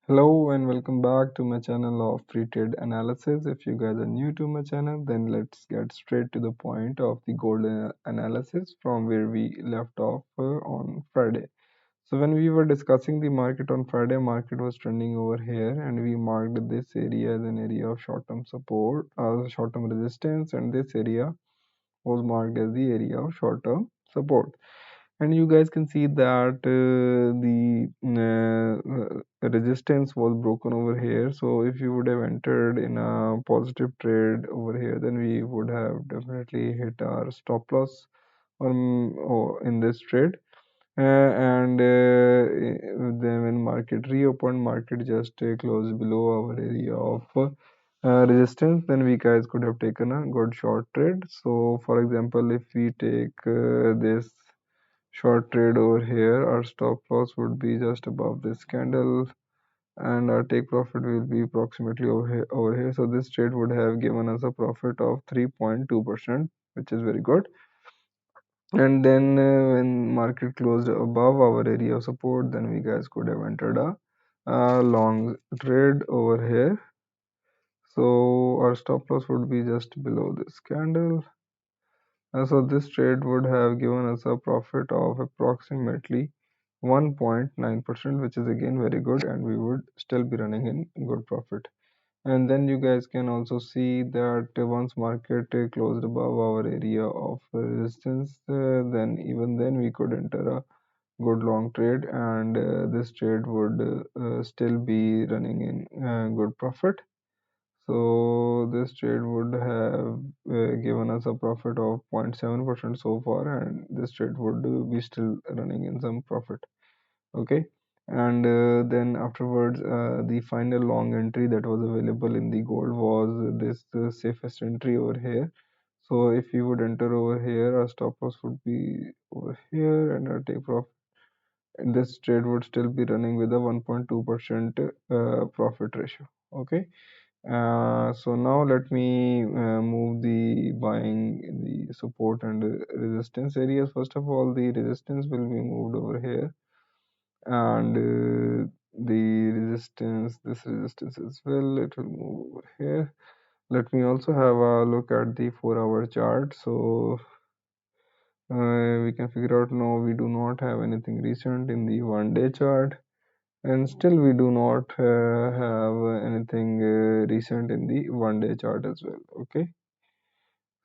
Hello and welcome back to my channel of free trade analysis. If you guys are new to my channel, then let's get straight to the point of the gold analysis from where we left off on Friday. So when we were discussing the market on Friday, market was trending over here and we marked this area as an area of short-term support, short-term resistance, and this area was marked as the area of short-term support. And you guys can see that the resistance was broken over here. So if you would have entered in a positive trade over here, then we would have definitely hit our stop loss in this trade. Then when market reopened, market just closed below our area of resistance, then we guys could have taken a good short trade. So for example, if we take this short trade over here, our stop loss would be just above this candle and our take profit will be approximately over here. So this trade would have given us a profit of 3.2%, which is very good. And then when market closed above our area of support, then we guys could have entered a long trade over here. So our stop loss would be just below this candle. So this trade would have given us a profit of approximately 1.9%, which is again very good, and we would still be running in good profit. And then you guys can also see that once market closed above our area of resistance, then even then we could enter a good long trade, and this trade would still be running in good profit. So this trade would have given us a profit of 0.7% so far, and this trade would be still running in some profit. Okay, and then afterwards, the final long entry that was available in the gold was this safest entry over here. So if we would enter over here, our stop loss would be over here, and our take profit. And this trade would still be running with a 1.2% profit ratio. Okay. So now let me move the buying in the support and resistance areas. First of all, the resistance will be moved over here, and this resistance as well, it will move over here. Let me also have a look at the 4-hour chart. So we can figure out, no, we do not have anything recent in the 1-day chart, and still we do not have anything recent in the 1-day chart as well. Okay,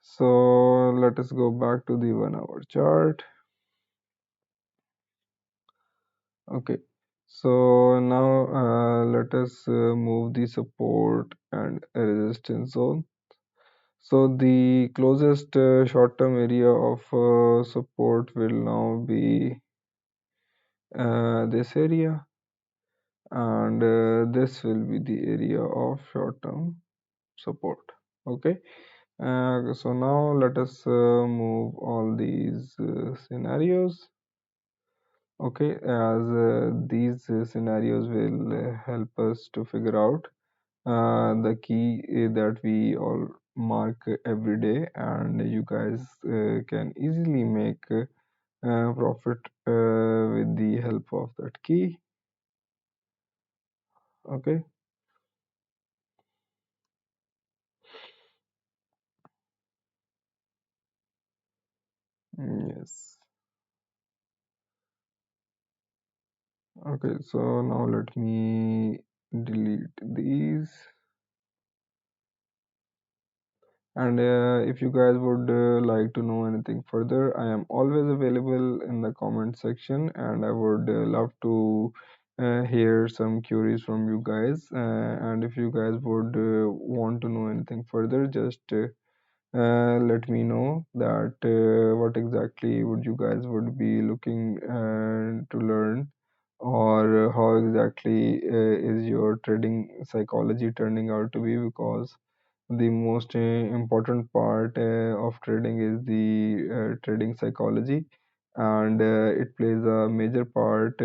so let us go back to the 1-hour chart. Okay, so now let us move the support and resistance zone. So the closest short-term area of support will now be this area, and this will be the area of short-term support. Okay, so now let us move all these scenarios. Okay, as these scenarios will help us to figure out the key that we all mark every day, and you guys can easily make profit with the help of that key. Okay. Yes. Okay, so now let me delete these. And if you guys would like to know anything further, I am always available in the comment section, and I would love to hear some queries from you guys. And if you guys would want to know anything further, just let me know that what exactly would you guys would be looking to learn, or how exactly is your trading psychology turning out to be, because the most important part of trading is the trading psychology, and it plays a major part,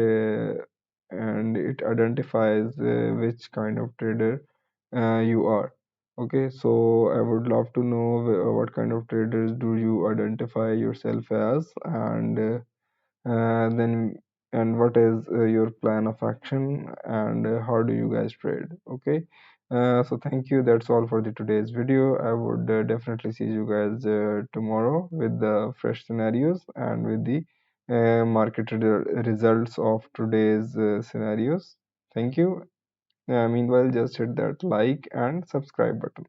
and it identifies which kind of trader you are. Okay, so I would love to know what kind of traders do you identify yourself as, and then and what is your plan of action, and how do you guys trade. Okay, so thank you, that's all for the today's video. I would definitely see you guys tomorrow with the fresh scenarios and with the market results of today's scenarios. Thank you. Meanwhile, just hit that like and subscribe button.